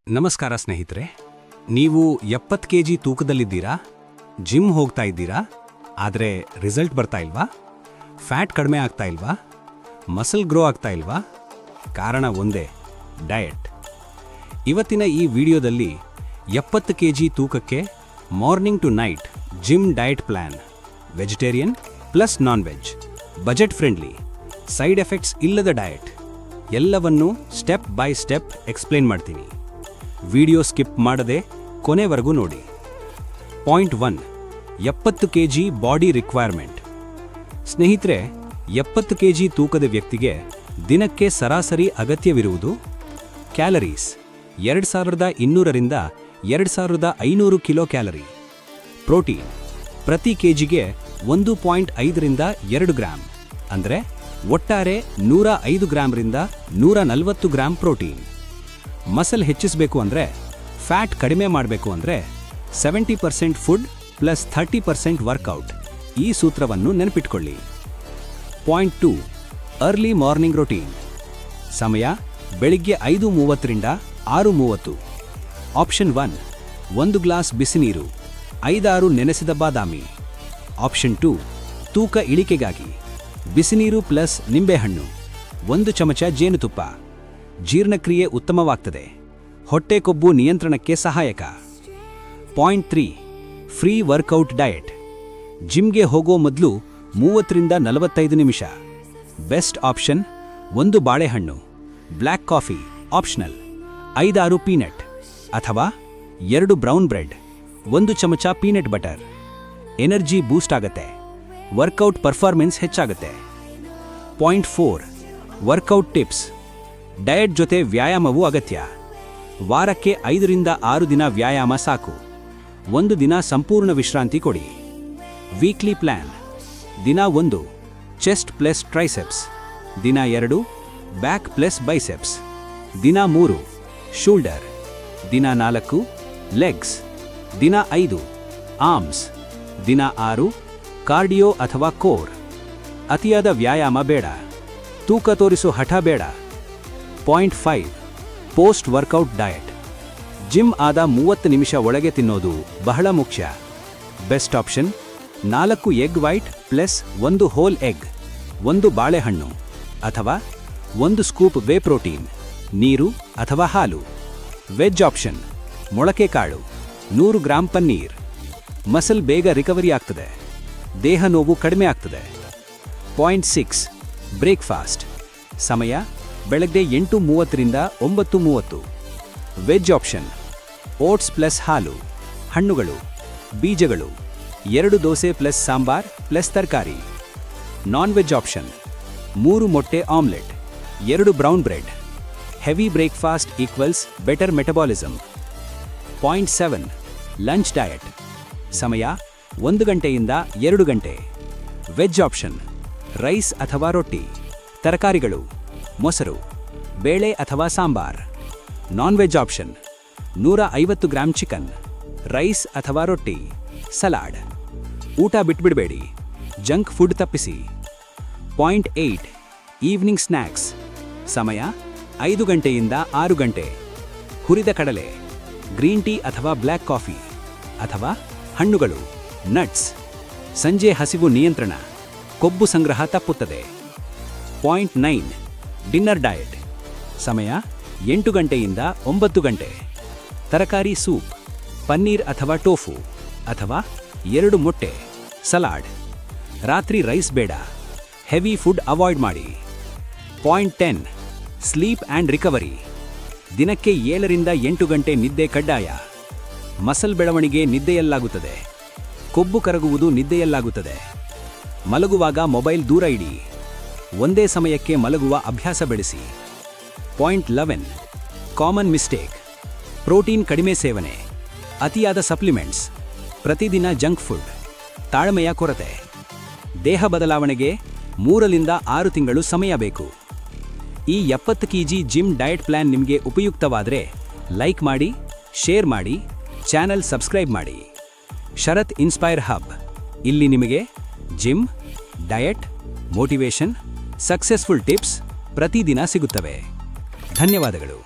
ನಮಸ್ಕಾರ ಸ್ನೇಹಿತರೆ, ನೀವು 70 ಕೆಜಿ ತೂಕದಲ್ಲಿದ್ದೀರಾ? ಜಿಮ್ ಹೋಗ್ತಾ ಇದ್ದೀರಾ? ಆದರೆ ರಿಸಲ್ಟ್ ಬರ್ತಾ ಇಲ್ವಾ? ಫ್ಯಾಟ್ ಕಡಿಮೆ ಆಗ್ತಾ ಇಲ್ವಾ? ಮಸಲ್ ಗ್ರೋ ಆಗ್ತಾ ಇಲ್ವಾ? ಕಾರಣ ಒಂದೇ, ಡಯಟ್. ಇವತ್ತಿನ ಈ ವಿಡಿಯೋದಲ್ಲಿ 70 ಕೆಜಿ ತೂಕಕ್ಕೆ morning to night gym diet plan, vegetarian plus non veg, budget friendly, side effects ಇಲ್ಲದ ಡಯಟ್ ಎಲ್ಲವನ್ನೂ ಸ್ಟೆಪ್ ಬೈ ಸ್ಟೆಪ್ ಎಕ್ಸ್ಪ್ಲೇನ್ ಮಾಡ್ತೀನಿ. ವಿಡಿಯೋ ಸ್ಕಿಪ್ ಮಾಡದೆ ಕೊನೆವರೆಗೂ ನೋಡಿ. Point 1, 70 KG body requirement. ಸ್ನೇಹಿತರೆ, 70 ಕೆಜಿ ತೂಕದ ವ್ಯಕ್ತಿಗೆ ದಿನಕ್ಕೆ ಸರಾಸರಿ ಅಗತ್ಯವಿರುವುದು ಕ್ಯಾಲರೀಸ್ 2200ರಿಂದ 2500 ಕಿಲೋ ಕ್ಯಾಲರಿ. ಪ್ರೋಟೀನ್ ಪ್ರತಿ ಕೆಜಿಗೆ 1.5ರಿಂದ 2 ಗ್ರಾಂ, ಅಂದರೆ ಒಟ್ಟಾರೆ 105 ಗ್ರಾಂರಿಂದ 140 ಗ್ರಾಂ ಪ್ರೋಟೀನ್. ಮಸಲ್ ಹೆಚ್ಚಿಸಬೇಕು ಅಂದರೆ, ಫ್ಯಾಟ್ ಕಡಿಮೆ ಮಾಡಬೇಕು ಅಂದರೆ 70% ಫುಡ್ ಪ್ಲಸ್ 30% ವರ್ಕೌಟ್. ಈ ಸೂತ್ರವನ್ನು ನೆನಪಿಟ್ಕೊಳ್ಳಿ. Point 2, early morning routine. ಸಮಯ ಬೆಳಿಗ್ಗೆ 5:30ರಿಂದ 6:30. ಆಪ್ಷನ್ 1, 1 ಗ್ಲಾಸ್ ಬಿಸಿನೀರು, 5-6 ನೆನೆಸಿದ ಬಾದಾಮಿ. ಆಪ್ಷನ್ 2, ತೂಕ ಇಳಿಕೆಗಾಗಿ ಬಿಸಿನೀರು ಪ್ಲಸ್ ನಿಂಬೆಹಣ್ಣು, 1 ಚಮಚ ಜೇನುತುಪ್ಪ. ಜೀರ್ಣಕ್ರಿಯೆ ಉತ್ತಮವಾಗ್ತದೆ, ಹೊಟ್ಟೆ ಕೊಬ್ಬು ನಿಯಂತ್ರಣಕ್ಕೆ ಸಹಾಯಕ. Point 3, free workout diet. ಜಿಮ್ಗೆ ಹೋಗೋ ಮೊದಲು 30ರಿಂದ 45 ನಿಮಿಷ. ಬೆಸ್ಟ್ ಆಪ್ಷನ್ 1 ಬಾಳೆಹಣ್ಣು, ಬ್ಲ್ಯಾಕ್ ಕಾಫಿ ಆಪ್ಷನಲ್, 5-6 ಪೀನಟ್ ಅಥವಾ 2 ಬ್ರೌನ್ ಬ್ರೆಡ್, 1 ಚಮಚ ಪೀನಟ್ ಬಟರ್. ಎನರ್ಜಿ ಬೂಸ್ಟ್ ಆಗತ್ತೆ, ವರ್ಕೌಟ್ ಪರ್ಫಾರ್ಮೆನ್ಸ್ ಹೆಚ್ಚಾಗುತ್ತೆ. Point 4, workout tips. ಡಯಟ್ ಜೊತೆ ವ್ಯಾಯಾಮವೂ ಅಗತ್ಯ. ವಾರಕ್ಕೆ 5ರಿಂದ 6 ದಿನ ವ್ಯಾಯಾಮ ಸಾಕು, 1 ದಿನ ಸಂಪೂರ್ಣ ವಿಶ್ರಾಂತಿ ಕೊಡಿ. Weekly plan. ದಿನ 1 ಚೆಸ್ಟ್ ಪ್ಲಸ್ ಟ್ರೈಸೆಪ್ಸ್, ದಿನ 2 ಬ್ಯಾಕ್ ಪ್ಲಸ್ ಬೈಸೆಪ್ಸ್, ದಿನ 3 ಶೋಲ್ಡರ್, ದಿನ 4 ಲೆಗ್ಸ್, ದಿನ 5 ಆರ್ಮ್ಸ್, ದಿನ 6 ಕಾರ್ಡಿಯೋ ಅಥವಾ ಕೋರ್. ಅತಿಯಾದ ವ್ಯಾಯಾಮ ಬೇಡ, ತೂಕ ತೋರಿಸೋ ಹಠ ಬೇಡ. Point 5, post workout diet. Gym ಆದ 30 ನಿಮಿಷ ಒಳಗೆ ತಿನ್ನೋದು ಬಹಳ ಮುಖ್ಯ. Best option 4 egg white plus 1 whole egg, 1 ಬಾಳೆಹಣ್ಣು ಅಥವಾ 1 ಸ್ಕೂಪ್ ವೇ ಪ್ರೋಟೀನ್, ನೀರು ಅಥವಾ ಹಾಲು. ವೆಜ್ ಆಪ್ಷನ್ ಮೊಳಕೆ ಕಾಳು, 100 ಗ್ರಾಂ ಪನ್ನೀರ್. ಮಸಲ್ ಬೇಗ ರಿಕವರಿ ಆಗ್ತದೆ, ದೇಹ ನೋವು ಕಡಿಮೆ ಆಗ್ತದೆ. Point 6, breakfast. ಸಮಯ ಬೆಳಗ್ಗೆ 8:30ರಿಂದ 9:30. ವೆಜ್ ಆಪ್ಷನ್ ಓಟ್ಸ್ ಪ್ಲಸ್ ಹಾಲು, ಹಣ್ಣುಗಳು, ಬೀಜಗಳು, 2 ದೋಸೆ ಪ್ಲಸ್ ಸಾಂಬಾರ್ ಪ್ಲಸ್ ತರಕಾರಿ. ನಾನ್ ವೆಜ್ ಆಪ್ಷನ್ 3 ಮೊಟ್ಟೆ omelette, 2 brown bread. Heavy breakfast equals better metabolism. Point 7, lunch diet. ಸಮಯ 1 ಗಂಟೆಯಿಂದ 2 ಗಂಟೆ. ವೆಜ್ ಆಪ್ಷನ್ ರೈಸ್ ಅಥವಾ ರೊಟ್ಟಿ, ತರಕಾರಿಗಳು, ಮೊಸರು, ಬೇಳೆ ಅಥವಾ sambar. Non veg option 150 gram chicken, rice ಅಥವಾ ರೊಟ್ಟಿ, ಸಲಾಡ್. ಊಟ ಬಿಟ್ಬಿಡಬೇಡಿ, ಜಂಕ್ ಫುಡ್ ತಪ್ಪಿಸಿ. Point 8, evening snacks. ಸಮಯ 5 ಗಂಟೆಯಿಂದ 6 ಗಂಟೆ. ಹುರಿದ ಕಡಲೆ, ಗ್ರೀನ್ ಟೀ ಅಥವಾ ಬ್ಲ್ಯಾಕ್ ಕಾಫಿ ಅಥವಾ ಹಣ್ಣುಗಳು, ನಟ್ಸ್. ಸಂಜೆ ಹಸಿವು ನಿಯಂತ್ರಣ, ಕೊಬ್ಬು ಸಂಗ್ರಹ ತಪ್ಪುತ್ತದೆ. Point 9, dinner diet. ಸಮಯ 8 ಗಂಟೆಯಿಂದ 9 ಗಂಟೆ. ತರಕಾರಿ ಸೂಪ್, ಪನ್ನೀರ್ ಅಥವಾ ಟೋಫು ಅಥವಾ 2 ಮೊಟ್ಟೆ, ಸಲಾಡ್. ರಾತ್ರಿ ರೈಸ್ ಬೇಡ, ಹೆವಿ ಫುಡ್ ಅವಾಯ್ಡ್ ಮಾಡಿ. Point 10, sleep and recovery. ದಿನಕ್ಕೆ 7ರಿಂದ 8 ಗಂಟೆ ನಿದ್ದೆ ಕಡ್ಡಾಯ. ಮಸಲ್ ಬೆಳವಣಿಗೆ ನಿದ್ದೆಯಲ್ಲಾಗುತ್ತದೆ, ಕೊಬ್ಬು ಕರಗುವುದು ನಿದ್ದೆಯಲ್ಲಾಗುತ್ತದೆ. ಮಲಗುವಾಗ ಮೊಬೈಲ್ ದೂರ ಇಡಿ, ಒಂದೇ ಸಮಯಕ್ಕೆ ಮಲಗುವ ಅಭ್ಯಾಸ ಬೆಳೆಸಿ. Point 11, common mistake. ಪ್ರೋಟೀನ್ ಕಡಿಮೆ ಸೇವನೆ, ಅತಿಯಾದ ಸಪ್ಲಿಮೆಂಟ್ಸ್, ಪ್ರತಿದಿನ ಜಂಕ್ ಫುಡ್, ತಾಳ್ಮೆಯ ಕೊರತೆ. ದೇಹ ಬದಲಾವಣೆಗೆ 3ರಿಂದ 6 ತಿಂಗಳು ಸಮಯ ಬೇಕು. ಈ 70 ಕೆಜಿ ಜಿಮ್ ಡಯಟ್ ಪ್ಲಾನ್ ನಿಮಗೆ ಉಪಯುಕ್ತವಾದರೆ ಲೈಕ್ ಮಾಡಿ, ಶೇರ್ ಮಾಡಿ, ಚಾನೆಲ್ ಸಬ್ಸ್ಕ್ರೈಬ್ ಮಾಡಿ. ಶರತ್ ಇನ್ಸ್ಪೈರ್ ಹಬ್, ಇಲ್ಲಿ ನಿಮಗೆ gym, diet, motivation, successful tips ಪ್ರತಿದಿನ ಸಿಗುತ್ತವೆ. ಧನ್ಯವಾದಗಳು.